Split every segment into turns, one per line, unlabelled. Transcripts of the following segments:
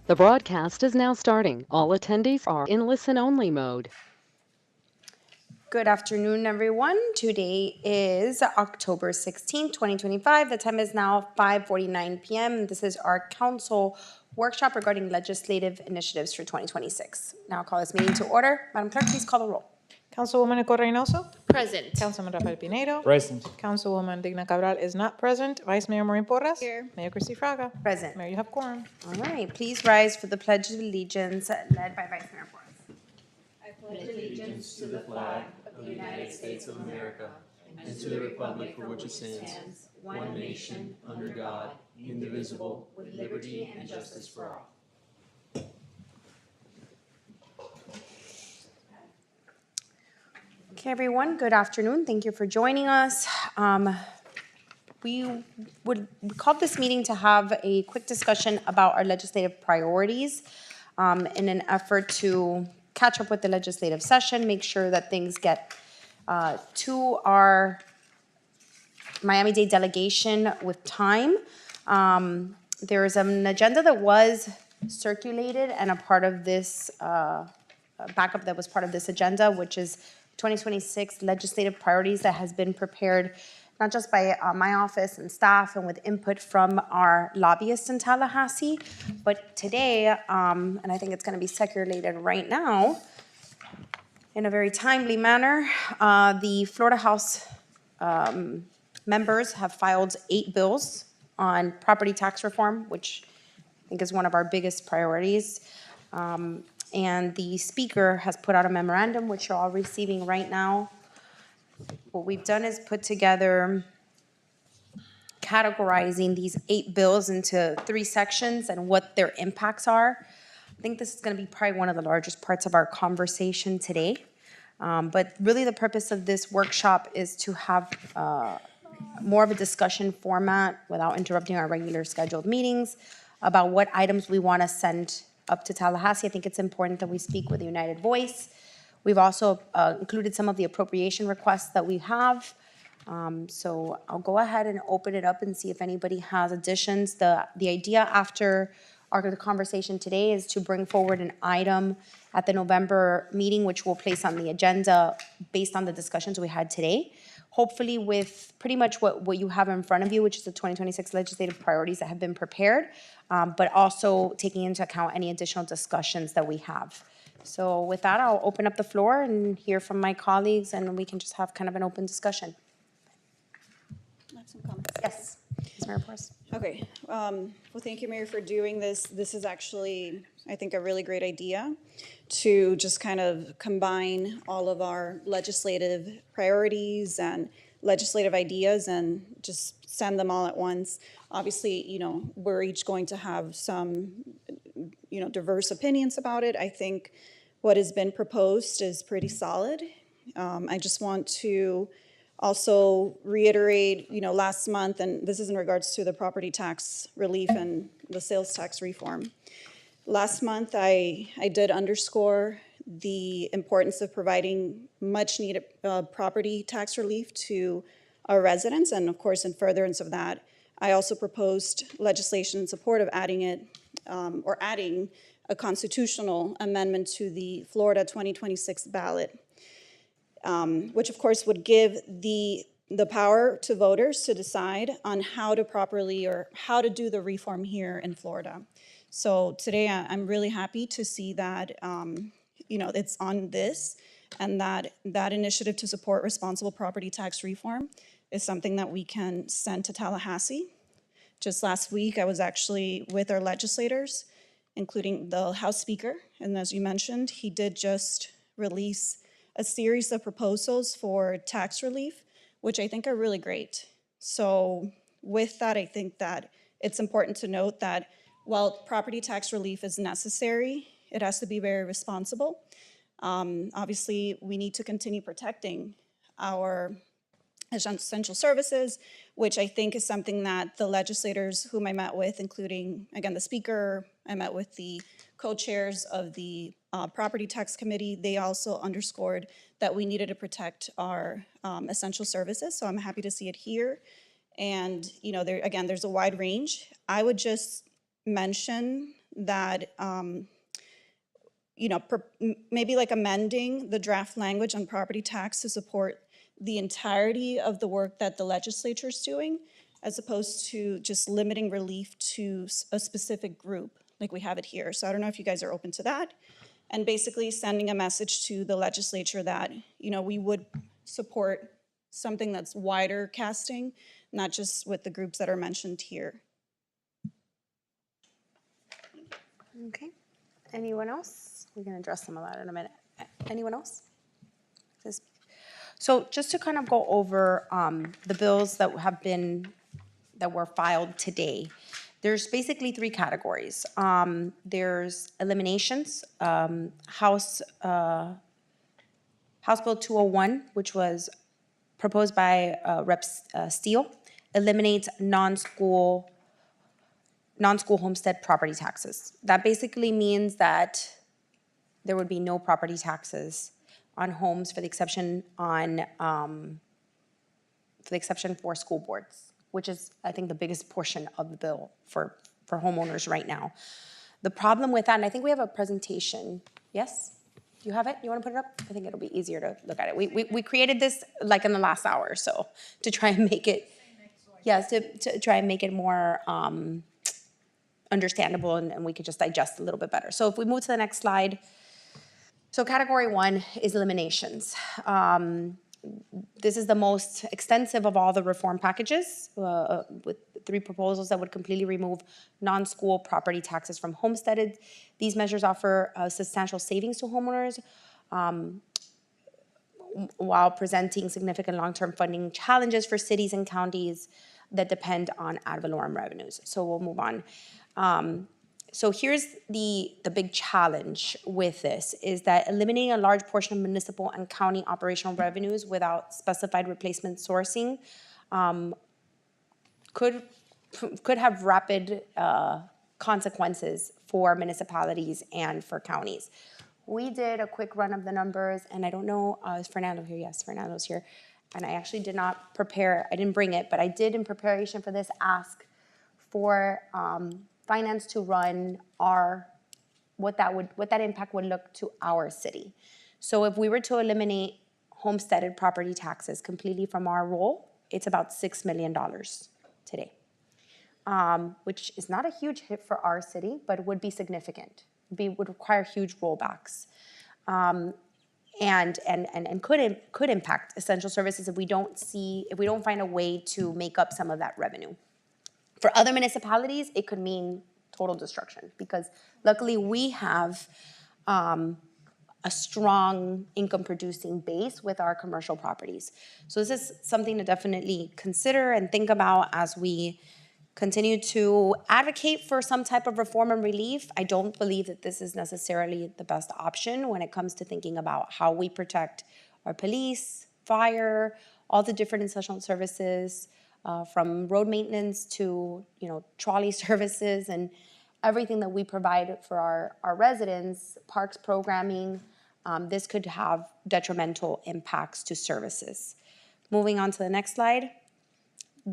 The broadcast is now starting. All attendees are in listen-only mode.
Good afternoon, everyone. Today is October 16th, 2025. The time is now 5:49 p.m. This is our council workshop regarding legislative initiatives for 2026. Now I'll call this meeting to order. Madam Clerk, please call the roll.
Councilwoman Nicole Reynoso.
Present.
Councilman Rafael Pinedo.
Present.
Councilwoman Digna Cabral is not present. Vice Mayor Maureen Porras.
Here.
Mayor Christy Fraga.
Present.
Mayor, you have quorum.
All right, please rise for the Pledge of Allegiance led by Vice Mayor Porras.
Allegiance to the flag of the United States of America and to the republic for which it stands, one nation, under God, indivisible, with liberty and justice for all.
Okay, everyone, good afternoon. Thank you for joining us. We called this meeting to have a quick discussion about our legislative priorities in an effort to catch up with the legislative session, make sure that things get to our Miami-Dade delegation with time. There is an agenda that was circulated and a part of this backup that was part of this agenda, which is 2026 legislative priorities that has been prepared not just by my office and staff and with input from our lobbyists in Tallahassee, but today, and I think it's going to be circulated right now in a very timely manner, the Florida House members have filed 8 bills on property tax reform, which I think is one of our biggest priorities. And the speaker has put out a memorandum, which you're all receiving right now. What we've done is put together categorizing these 8 bills into 3 sections and what their impacts are. I think this is going to be probably one of the largest parts of our conversation today. But really the purpose of this workshop is to have more of a discussion format without interrupting our regular scheduled meetings about what items we want to send up to Tallahassee. I think it's important that we speak with a united voice. We've also included some of the appropriation requests that we have. So I'll go ahead and open it up and see if anybody has additions. The idea after the conversation today is to bring forward an item at the November meeting, which we'll place on the agenda based on the discussions we had today. Hopefully with pretty much what you have in front of you, which is the 2026 legislative priorities that have been prepared, but also taking into account any additional discussions that we have. So with that, I'll open up the floor and hear from my colleagues, and we can just have kind of an open discussion.
I have some comments.
Yes, Ms. Mayor Porras.
Okay. Well, thank you, Mayor, for doing this. This is actually, I think, a really great idea to just kind of combine all of our legislative priorities and legislative ideas and just send them all at once. Obviously, we're each going to have some, diverse opinions about it. I think what has been proposed is pretty solid. I just want to also reiterate, last month, and this is in regards to the property tax relief and the sales tax reform. Last month, I did underscore the importance of providing much needed property tax relief to our residents. And of course, in furtherance of that, I also proposed legislation in support of adding a constitutional amendment to the Florida 2026 ballot, which of course would give the power to voters to decide on how to properly or how to do the reform here in Florida. So today I'm really happy to see that it's on this, and that initiative to support responsible property tax reform is something that we can send to Tallahassee. Just last week, I was actually with our legislators, including the House Speaker, and as you mentioned, he did just release a series of proposals for tax relief, which I think are really great. So with that, I think that it's important to note that while property tax relief is necessary, it has to be very responsible. Obviously, we need to continue protecting our essential services, which I think is something that the legislators whom I met with, including, again, the speaker, I met with the co-chairs of the Property Tax Committee, they also underscored that we needed to protect our essential services. So I'm happy to see it here. And, there's a wide range. I would just mention that, maybe like amending the draft language on property tax to support the entirety of the work that the legislature is doing, as opposed to just limiting relief to a specific group, like we have it here. So I don't know if you guys are open to that. And basically sending a message to the legislature that, we would support something that's wider casting, not just with the groups that are mentioned here.
Okay. Anyone else? We can address some of that in a minute. Anyone else? So just to kind of go over the bills that were filed today, there's basically three categories. There's eliminations, House Bill 201, which was proposed by Rep. Steele, eliminates non-school homestead property taxes. That basically means that there would be no property taxes on homes for the exception for school boards, which is, I think, the biggest portion of the bill for homeowners right now. The problem with that, and I think we have a presentation. Yes? Do you have it? You want to put it up? I think it'll be easier to look at it. We created this like in the last hour or so to try and make it, yes, to try and make it more understandable and we could just digest a little bit better. So if we move to the next slide. So category one is eliminations. This is the most extensive of all the reform packages with 3 proposals that would completely remove non-school property taxes from homesteaded. These measures offer substantial savings to homeowners while presenting significant long-term funding challenges for cities and counties that depend on ad valorem revenues. So we'll move on. So here's the big challenge with this is that eliminating a large portion of municipal and county operational revenues without specified replacement sourcing could have rapid consequences for municipalities and for counties. We did a quick run of the numbers, and I don't know, is Fernando here? Yes, Fernando's here. And I actually did not prepare, I didn't bring it, but I did in preparation for this ask for finance to run what that impact would look to our city. So if we were to eliminate homesteaded property taxes completely from our roll, it's about $6 million today, which is not a huge hit for our city, but would be significant. Would require huge rollbacks, and could impact essential services if we don't find a way to make up some of that revenue. For other municipalities, it could mean total destruction because luckily we have a strong income-producing base with our commercial properties. So this is something to definitely consider and think about as we continue to advocate for some type of reform and relief. I don't believe that this is necessarily the best option when it comes to thinking about how we protect our police, fire, all the different essential services, from road maintenance to trolley services and everything that we provide for our residents, parks programming. This could have detrimental impacts to services. Moving on to the next slide.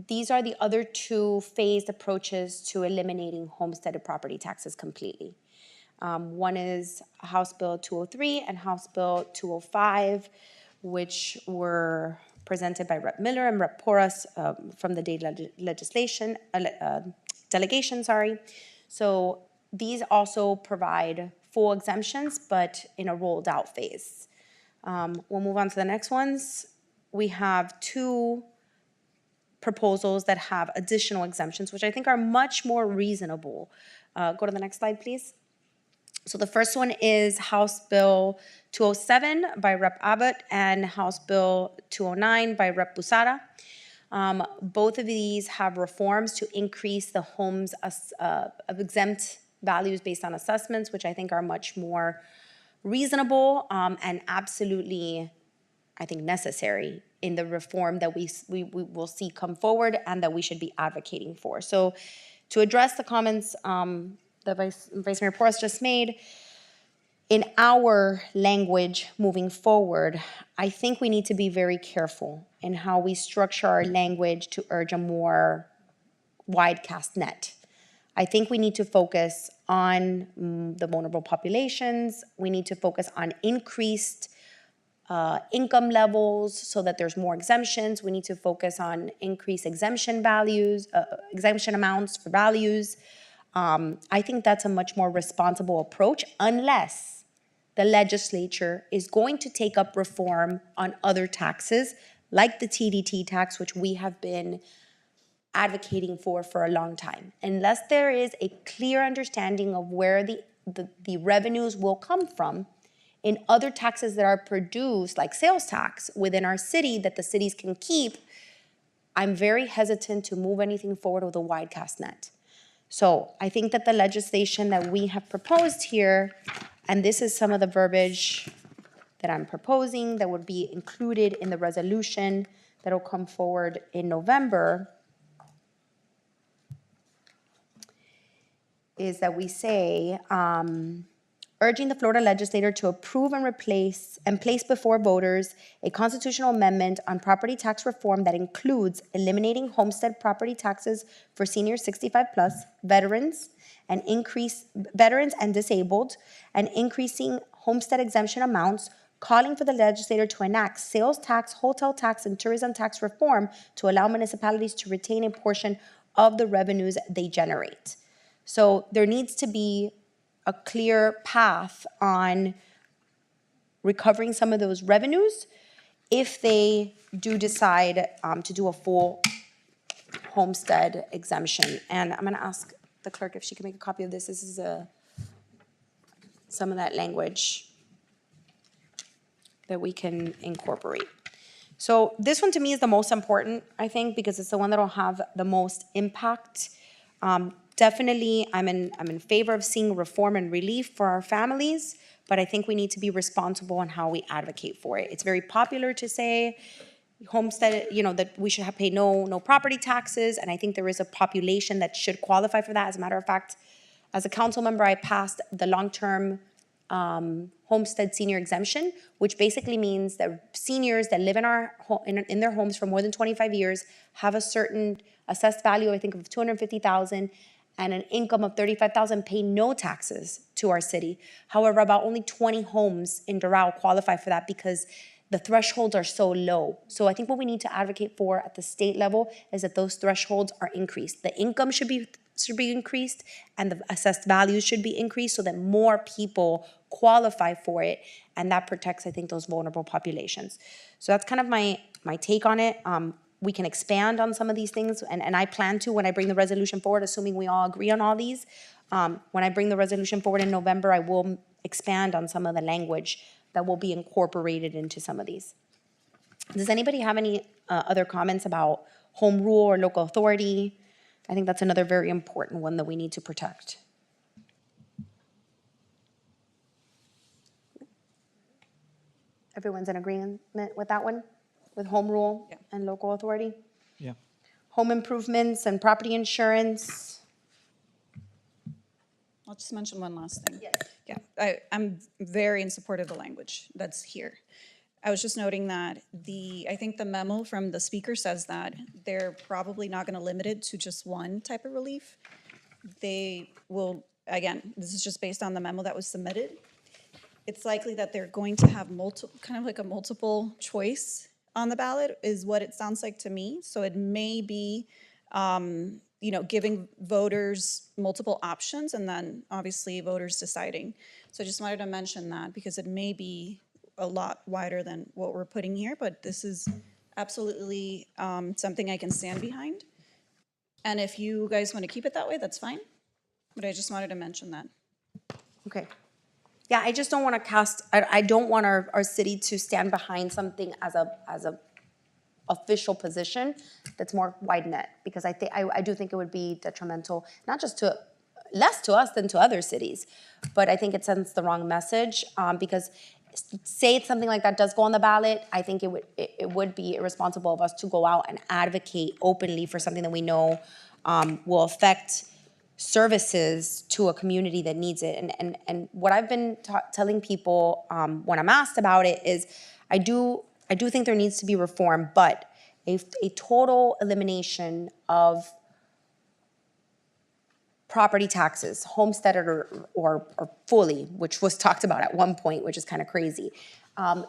These are the other 2 phased approaches to eliminating homesteaded property taxes completely. One is House Bill 203 and House Bill 205, which were presented by Rep. Miller and Rep. Porras from the delegation. So these also provide full exemptions, but in a rolled out phase. We'll move on to the next ones. We have 2 proposals that have additional exemptions, which I think are much more reasonable. Go to the next slide, please. So the first one is House Bill 207 by Rep. Abbott and House Bill 209 by Rep. Busara. Both of these have reforms to increase the homes of exempt values based on assessments, which I think are much more reasonable and absolutely, I think, necessary in the reform that we will see come forward and that we should be advocating for. So to address the comments that Vice Mayor Porras just made, in our language moving forward, I think we need to be very careful in how we structure our language to urge a more wide cast net. I think we need to focus on the vulnerable populations. We need to focus on increased income levels so that there's more exemptions. We need to focus on increased exemption values, exemption amounts for values. I think that's a much more responsible approach unless the legislature is going to take up reform on other taxes like the TDT tax, which we have been advocating for a long time. Unless there is a clear understanding of where the revenues will come from in other taxes that are produced, like sales tax within our city that the cities can keep, I'm very hesitant to move anything forward with a wide cast net. So I think that the legislation that we have proposed here, and this is some of the verbiage that I'm proposing that would be included in the resolution that'll come forward in November, is that we say, urging the Florida legislature to approve and place before voters a constitutional amendment on property tax reform that includes eliminating homestead property taxes for seniors 65 plus, veterans and disabled, and increasing homestead exemption amounts, calling for the legislature to enact sales tax, hotel tax, and tourism tax reform to allow municipalities to retain a portion of the revenues they generate. So there needs to be a clear path on recovering some of those revenues if they do decide to do a full homestead exemption. And I'm going to ask the clerk if she can make a copy of this. This is some of that language that we can incorporate. So this one to me is the most important, I think, because it's the one that will have the most impact. Definitely, I'm in favor of seeing reform and relief for our families, but I think we need to be responsible in how we advocate for it. It's very popular to say homestead, that we should pay no property taxes, and I think there is a population that should qualify for that. As a matter of fact, as a council member, I passed the long-term homestead senior exemption, which basically means that seniors that live in their homes for more than 25 years have a certain assessed value, I think, of $250,000 and an income of $35,000 pay no taxes to our city. However, about only 20 homes in Doral qualify for that because the thresholds are so low. So I think what we need to advocate for at the state level is that those thresholds are increased. The income should be increased and the assessed values should be increased so that more people qualify for it, and that protects, I think, those vulnerable populations. So that's kind of my take on it. We can expand on some of these things, and I plan to when I bring the resolution forward, assuming we all agree on all these. When I bring the resolution forward in November, I will expand on some of the language that will be incorporated into some of these. Does anybody have any other comments about home rule or local authority? I think that's another very important one that we need to protect. Everyone's in agreement with that one? With home rule and local authority?
Yeah.
Home improvements and property insurance.
I'll just mention one last thing. Yes. Yeah, I'm very in support of the language that's here. I was just noting that I think the memo from the speaker says that they're probably not going to limit it to just one type of relief. They will, again, this is just based on the memo that was submitted. It's likely that they're going to have kind of like a multiple choice on the ballot is what it sounds like to me. So it may be, giving voters multiple options and then obviously voters deciding. So I just wanted to mention that because it may be a lot wider than what we're putting here, but this is absolutely something I can stand behind. And if you guys want to keep it that way, that's fine. But I just wanted to mention that.
Okay. Yeah, I just don't want to I don't want our city to stand behind something as a official position that's more wide net, because I do think it would be detrimental, not just less to us than to other cities, but I think it sends the wrong message, because say it's something like that does go on the ballot, I think it would be irresponsible of us to go out and advocate openly for something that we know will affect services to a community that needs it. And what I've been telling people when I'm asked about it is I do think there needs to be reform, but a total elimination of property taxes, homesteaded or fully, which was talked about at one point, which is kind of crazy,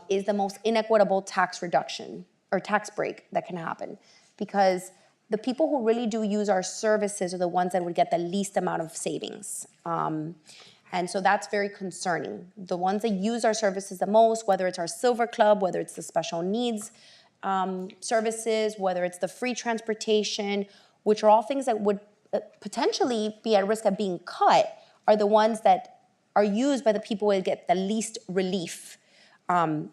is the most inequitable tax reduction or tax break that can happen. Because the people who really do use our services are the ones that would get the least amount of savings. And so that's very concerning. The ones that use our services the most, whether it's our Silver Club, whether it's the special needs services, whether it's the free transportation, which are all things that would potentially be at risk of being cut, are the ones that are used by the people who get the least relief.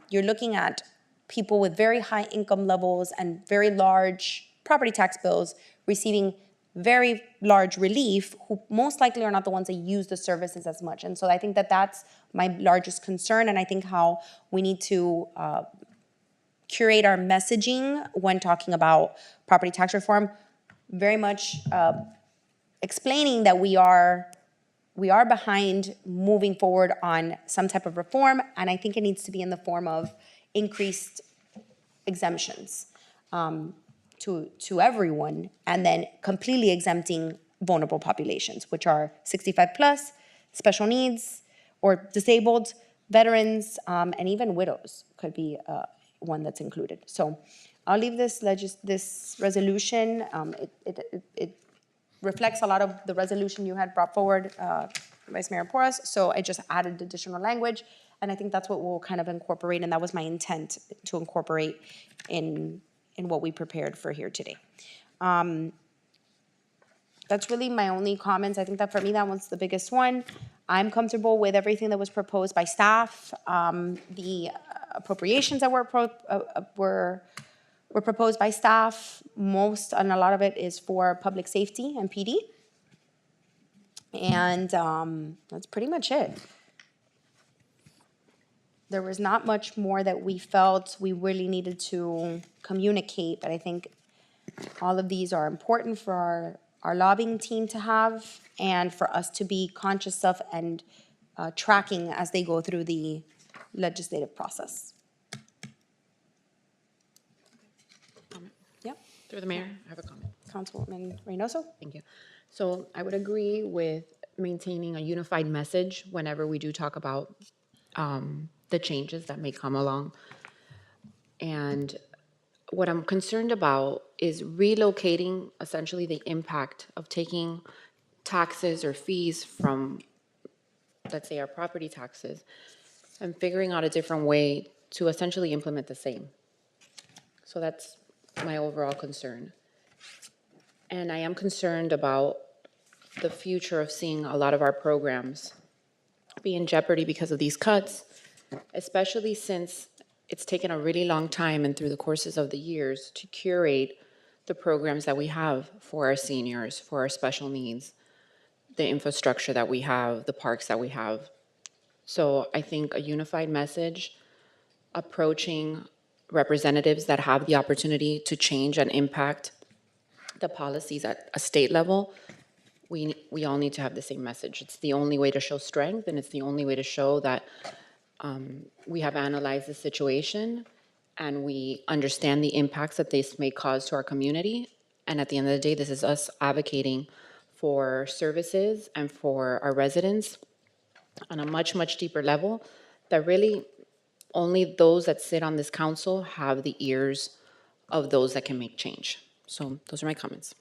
You're looking at people with very high income levels and very large property tax bills receiving very large relief, who most likely are not the ones that use the services as much. And so I think that that's my largest concern, and I think how we need to curate our messaging when talking about property tax reform, very much explaining that we are behind moving forward on some type of reform, and I think it needs to be in the form of increased exemptions to everyone, and then completely exempting vulnerable populations, which are 65 plus, special needs, or disabled, veterans, and even widows could be one that's included. So I'll leave this resolution. It reflects a lot of the resolution you had brought forward, Vice Mayor Porras, so I just added additional language, and I think that's what we'll kind of incorporate, and that was my intent to incorporate in what we prepared for here today. That's really my only comments. I think that for me, that was the biggest one. I'm comfortable with everything that was proposed by staff. The appropriations that were proposed by staff, most and a lot of it is for public safety and PD. And that's pretty much it. There was not much more that we felt we really needed to communicate, but I think all of these are important for our lobbying team to have and for us to be conscious of and tracking as they go through the legislative process. Yep,
Through the mayor, I have a comment.
Councilwoman Reynoso?
Thank you. So I would agree with maintaining a unified message whenever we do talk about the changes that may come along. And what I'm concerned about is relocating essentially the impact of taking taxes or fees from, let's say, our property taxes, and figuring out a different way to essentially implement the same. So that's my overall concern. And I am concerned about the future of seeing a lot of our programs be in jeopardy because of these cuts, especially since it's taken a really long time and through the courses of the years to curate the programs that we have for our seniors, for our special needs, the infrastructure that we have, the parks that we have. So I think a unified message approaching representatives that have the opportunity to change and impact the policies at a state level, we all need to have the same message. It's the only way to show strength, and it's the only way to show that we have analyzed the situation and we understand the impacts that this may cause to our community. And at the end of the day, this is us advocating for services and for our residents on a much, much deeper level that really only those that sit on this council have the ears of those that can make change. So those are my comments.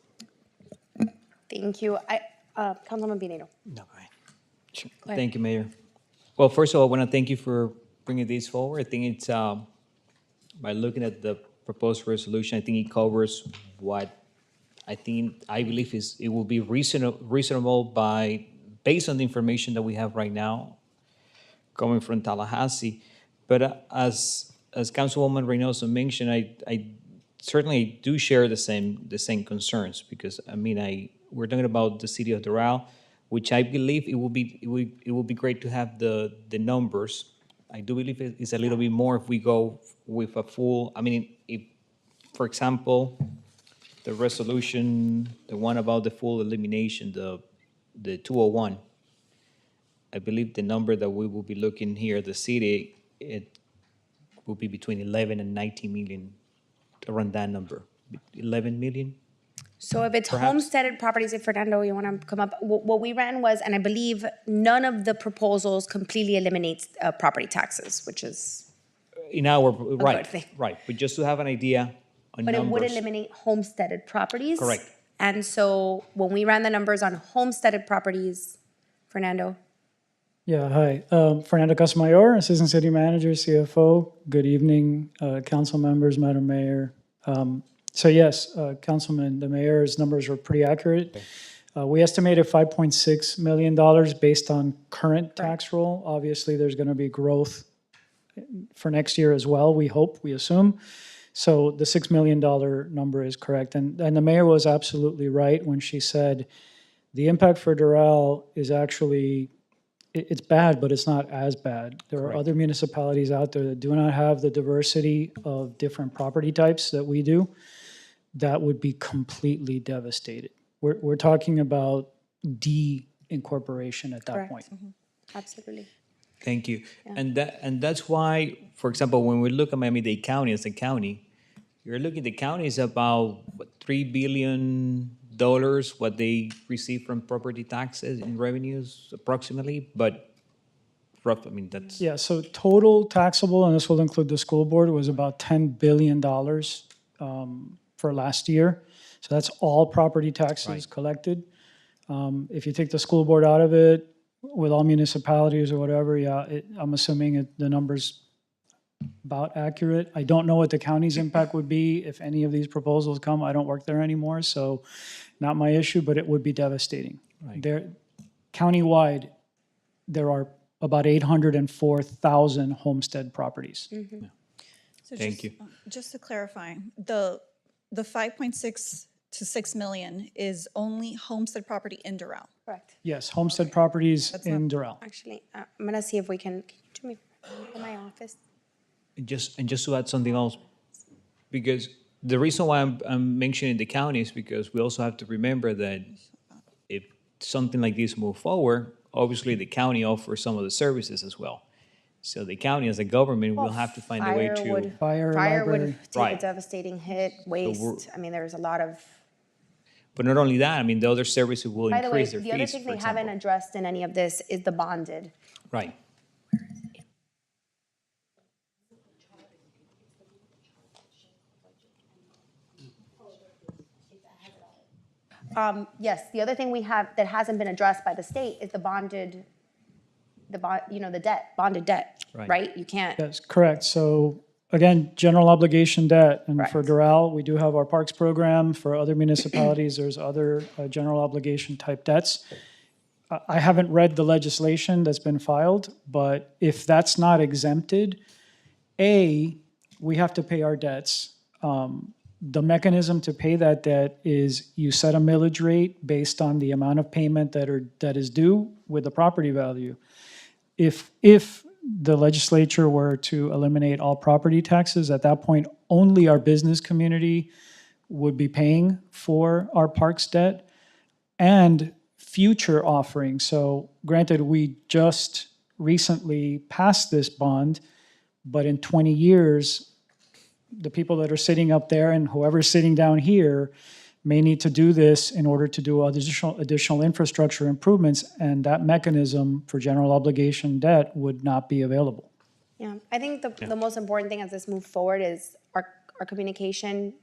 Thank you. Councilman Pinero.
No, go ahead. Sure. Thank you, Mayor. Well, first of all, I want to thank you for bringing this forward. I think it's, by looking at the proposed resolution, I think it covers what I believe it will be reasonable based on the information that we have right now coming from Tallahassee. But as Councilwoman Reynoso mentioned, I certainly do share the same concerns, because we're talking about the city of Doral, which I believe it will be great to have the numbers. I do believe it's a little bit more if we go with a full. If, for example, the resolution, the one about the full elimination, the 201. I believe the number that we will be looking here, the city, it will be between 11 and 19 million, around that number. 11 million?
So if it's
Perhaps.
homesteaded properties, if Fernando, you want to come up, what we ran was, and I believe none of the proposals completely eliminates property taxes, which is,
In our, right,
thing.
right, but just to have an idea on
but it would
numbers.
eliminate homesteaded properties.
Correct.
And so when we ran the numbers on homesteaded properties, Fernando,
Yeah, hi. Fernando Casamayor, Assistant City Manager, CFO. Good evening, council members, Madam Mayor. So yes, Councilman, the mayor's numbers were pretty accurate. We estimated $5.6 million based on current tax roll. Obviously, there's going to be growth for next year as well, we hope, we assume. So the $6 million number is correct. And the mayor was absolutely right when she said the impact for Doral is actually, it's bad, but it's not as bad. There are other municipalities out there that do not have the diversity of different property types that we do that would be completely devastated. We're talking about de-incorporation at that
correct?
point.
Absolutely.
Thank you. And that's why, for example, when we look at Miami-Dade County as a county, you're looking, the county is about, what, $3 billion what they receive from property taxes and revenues approximately, but rough, I mean, that's.
Yeah, so total taxable, and this will include the school board, was about $10 billion for last year. So that's all property taxes
Right.
collected. If you take the school board out of it, with all municipalities or whatever, yeah, I'm assuming the number's about accurate. I don't know what the county's impact would be if any of these proposals come. I don't work there anymore, so not my issue, but it would be devastating.
Right.
There, countywide, there are about 804,000 homestead properties.
So
Thank you.
Just to clarify, the 5.6 to 6 million is only homestead property in Doral.
Correct.
Yes, homestead properties in Doral.
Actually, I'm gonna see if we can you do me in my office?
And just to add something else, because the reason why I'm mentioning the county is because we also have to remember that if something like this move forward, obviously the county offers some of the services as well. So the county as a government will have to find a way to.
Fire,
Fire
library.
would take a
Right.
devastating hit, waste, I mean, there's a lot of.
But not only that, I mean, the other services will
By the way,
increase their
the other
fees,
thing
for
they haven't
example.
addressed in any of this is the bonded.
Right.
Yes, the other thing we have that hasn't been addressed by the state is the bonded, the debt, bonded debt,
Right.
right? You can't,
Yes, correct. So again, general obligation debt. And for
Correct.
Doral, we do have our parks program. For other municipalities, there's other general obligation type debts. I haven't read the legislation that's been filed, but if that's not exempted, we have to pay our debts. The mechanism to pay that debt is you set a millage rate based on the amount of payment that is due with the property value. If the legislature were to eliminate all property taxes, at that point, only our business community would be paying for our parks debt and future offerings. So granted, we just recently passed this bond, but in 20 years, the people that are sitting up there and whoever's sitting down here may need to do this in order to do additional infrastructure improvements, and that mechanism for general obligation debt would not be available.
yeah. I think the most important thing as this move forward is our communication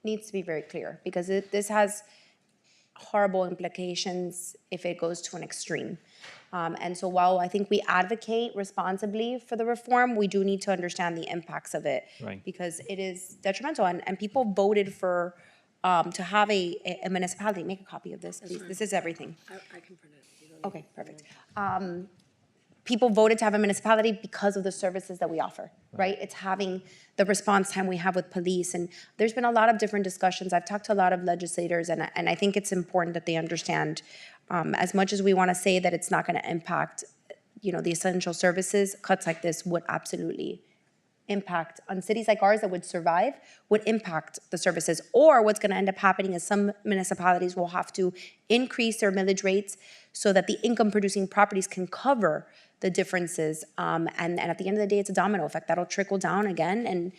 needs to be very clear because this has horrible implications if it goes to an extreme. And so while I think we advocate responsibly for the reform, we do need to understand the impacts of it.
Right.
Because it is detrimental and people voted for, to have a municipality, make a copy of this, at least, this is everything.
I can print it.
Okay, perfect. People voted to have a municipality because of the services that we offer, right? It's having the response time we have with police, and there's been a lot of different discussions. I've talked to a lot of legislators, and I think it's important that they understand, as much as we want to say that it's not going to impact, the essential services, cuts like this would absolutely impact on cities like ours that would survive, would impact the services. Or what's going to end up happening is some municipalities will have to increase their millage rates so that the income-producing properties can cover the differences. And at the end of the day, it's a domino effect. That'll trickle down again. And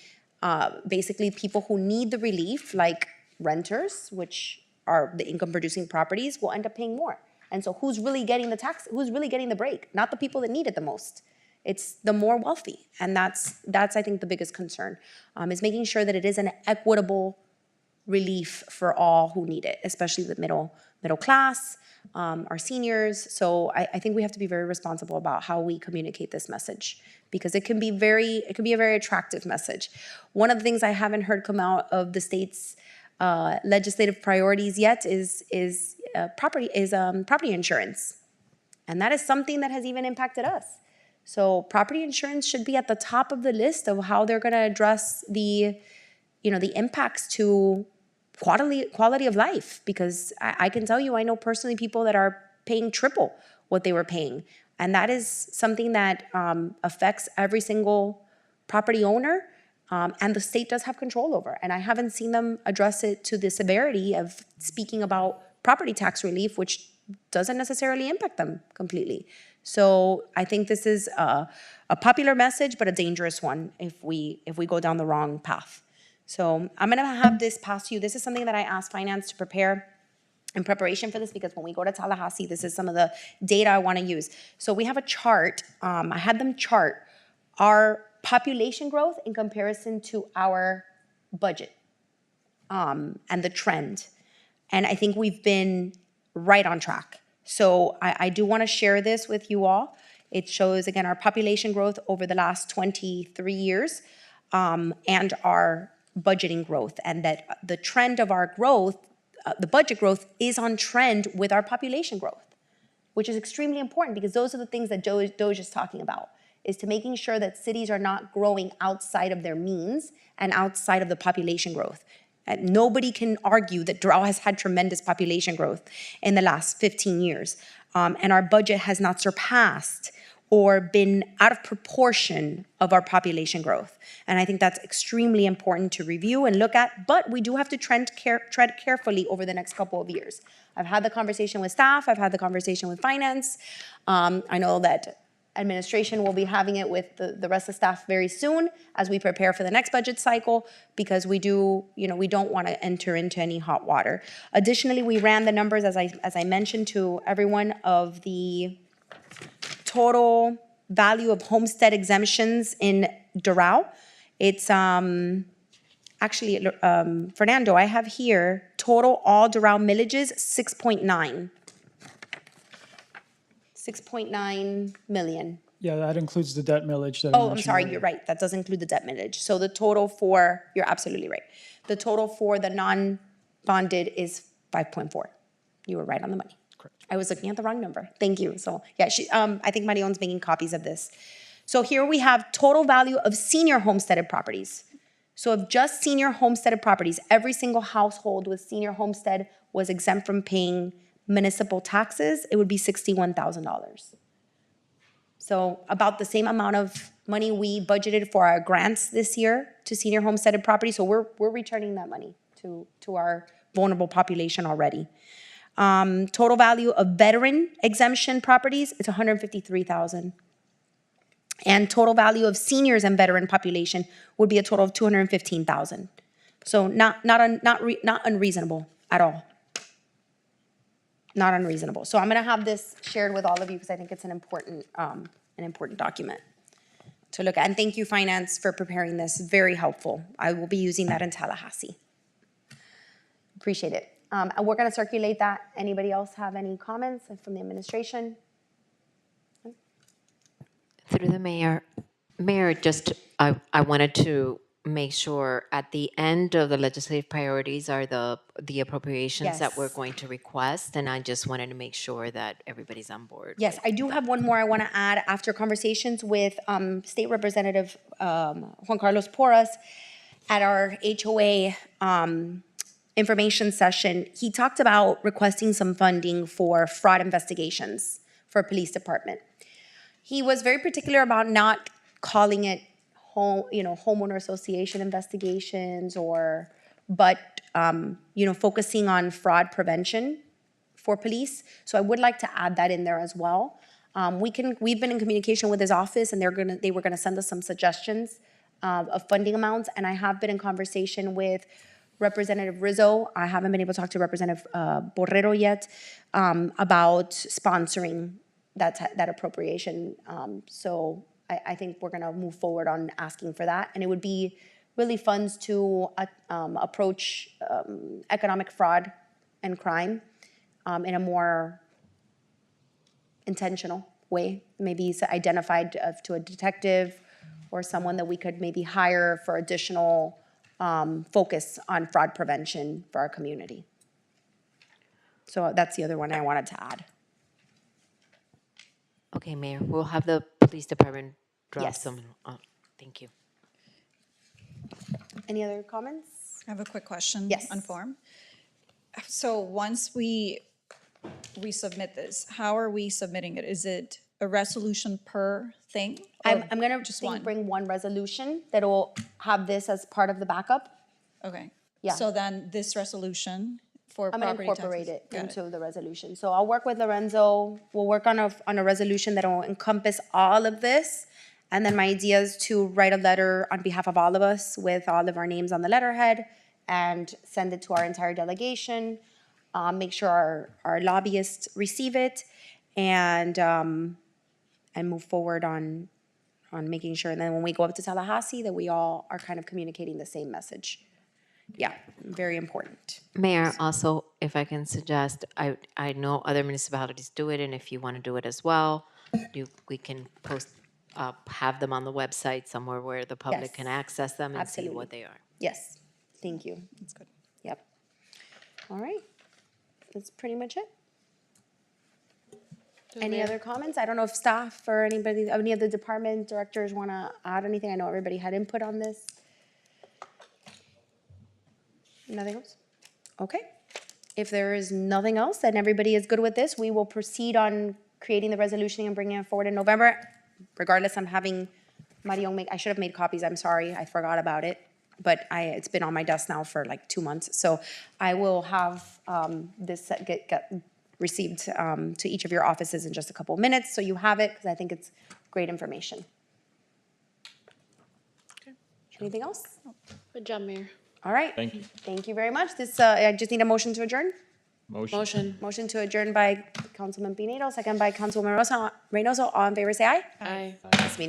basically, people who need the relief, like renters, which the income producing properties will end up paying more. And so who's really getting the break? Not the people that need it the most. It's the more wealthy. And that's I think the biggest concern, is making sure that it is an equitable relief for all who need it, especially the middle class, our seniors. So I think we have to be very responsible about how we communicate this message, because it can be a very attractive message. One of the things I haven't heard come out of the state's legislative priorities yet is property insurance, and that is something that has even impacted us. So property insurance should be at the top of the list of how they're going to address the impacts to quality of life, because I can tell you, I know personally people that are paying triple what they were paying. And that is something that affects every single property owner, and the state does have control over. And I haven't seen them address it to the severity of speaking about property tax relief, which doesn't necessarily impact them completely. So I think this is a popular message, but a dangerous one if we go down the wrong path. So I'm gonna have this pass to you. This is something that I asked finance to prepare in preparation for this, because when we go to Tallahassee, this is some of the data I wanna use. So we have a chart, I had them chart our population growth in comparison to our budget, and the trend. And I think we've been right on track. So I do wanna share this with you all. It shows, again, our population growth over the last 23 years, and our budgeting growth, and that the trend of our growth, the budget growth, is on trend with our population growth, which is extremely important, because those are the things that Doge is talking about, is to making sure that cities are not growing outside of their means and outside of the population growth. And nobody can argue that Doral has had tremendous population growth in the last 15 years, and our budget has not surpassed or been out of proportion of our population growth. And I think that's extremely important to review and look at, but we do have to tread carefully over the next couple of years. I've had the conversation with staff, I've had the conversation with finance. I know that administration will be having it with the rest of staff very soon as we prepare for the next budget cycle, because we don't want to enter into any hot water. Additionally, we ran the numbers, as I mentioned to everyone, of the total value of homestead exemptions in Doral. It's actually, Fernando, I have here total all Doral millages, 6.9 million.
Yeah, that includes the debt millage that I
Oh, I'm
mentioned
sorry,
earlier.
you're right. That does include the debt millage. So the total you're absolutely right. The total for the non-bonded is 5.4. You were right on the money.
Correct.
I was looking at the wrong number. Thank you. So yeah, I think Marion's making copies of this. So here we have total value of senior homesteaded properties. So of just senior homesteaded properties, every single household with senior homestead was exempt from paying municipal taxes, it would be $61,000. So about the same amount of money we budgeted for our grants this year to senior homesteaded properties. So we're returning that money to our vulnerable population already. Total value of veteran exemption properties, it's $153,000. And total value of seniors and veteran population would be a total of $215,000. So not unreasonable at all. Not unreasonable. So I'm gonna have this shared with all of you, because I think it's an important document to look at. And thank you, Finance, for preparing this. Very helpful. I will be using that in Tallahassee. Appreciate it. And we're gonna circulate that. Anybody else have any comments from the administration?
Through the mayor, just, I wanted to make sure at the end of the legislative priorities are the appropriations that we're
Yes.
going to request, and I just wanted to make sure that everybody's on board.
Yes, I do have one more I want to add. After conversations with State Representative Juan Carlos Porras at our HOA information session, he talked about requesting some funding for fraud investigations for police department. He was very particular about not calling it homeowner association investigations, but focusing on fraud prevention for police. So I would like to add that in there as well. We've been in communication with his office, and they were gonna send us some suggestions of funding amounts, and I have been in conversation with Representative Rizzo, I haven't been able to talk to Representative Borrero yet about sponsoring that appropriation. So I think we're gonna move forward on asking for that. And it would be really funds to approach economic fraud and crime in a more intentional way, maybe it's identified to a detective or someone that we could maybe hire for additional focus on fraud prevention for our community. So that's the other one I wanted to add.
Okay, Mayor, we'll have the police department drop
Yes.
some. Thank you.
Any other comments?
I have a quick question.
Yes.
On form. So once we submit this, how are we submitting it? Is it a resolution per thing? or
I'm gonna
just
think
one?
bring one resolution that'll have this as part of the backup.
Okay.
Yeah.
So then this resolution for
I'm gonna
property taxes.
incorporate it
Got
into the resolution. So I'll work with Lorenzo, we'll work on a resolution that'll encompass all of this. And then my idea is to write a letter on behalf of all of us with all of our names on the letterhead and send it to our entire delegation. Make sure our lobbyists receive it and move forward on making sure. And then when we go up to Tallahassee, that we all are kind of communicating the same message. Yeah, very important.
Mayor, also, if I can suggest, I know other municipalities do it, and if you want to do it as well, we can post, have them on the website somewhere where the public
Yes.
can access them and see
Absolutely.
what they are.
Yes, thank you.
That's good.
Yep. All right, that's pretty much it. Any other comments? I don't know if staff or anybody, any of the department directors want to add anything. I know everybody had input on this. Nothing else? Okay. If there is nothing else, then everybody is good with this. We will proceed on creating the resolution and bringing it forward in November. Regardless, I'm having Marion make, I should have made copies, I'm sorry, I forgot about it. But it's been on my desk now for like 2 months. So I will have this get received to each of your offices in just a couple of minutes, so you have it, because I think it's great information. Anything else?
Good job, Mayor.
All right.
Thank you.
Thank you very much. This, I just need a motion to adjourn.
Motion.
Motion to adjourn by Councilman Pinedo, second by Councilwoman Reynoso. All in favor, say aye.
Aye.
This meeting